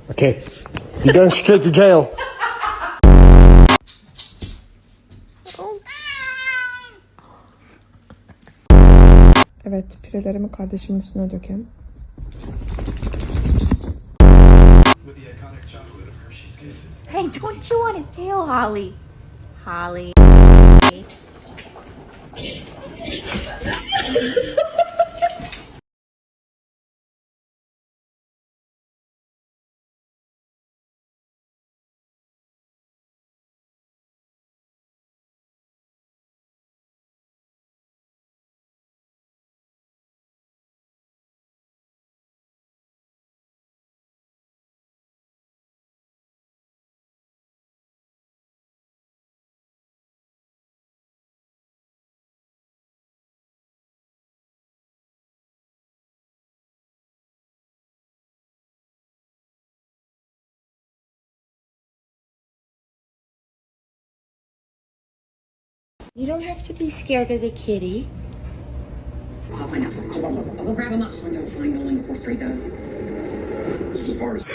Okay. You're going straight to jail. Evet, pirelerimi kardeşimin üstüne dökeyim. Hey, don't chew on his tail, Holly. Holly. You don't have to be scared of the kitty. I'll find out footage. We'll grab him up and go find Nolan before Straight does. This is just part of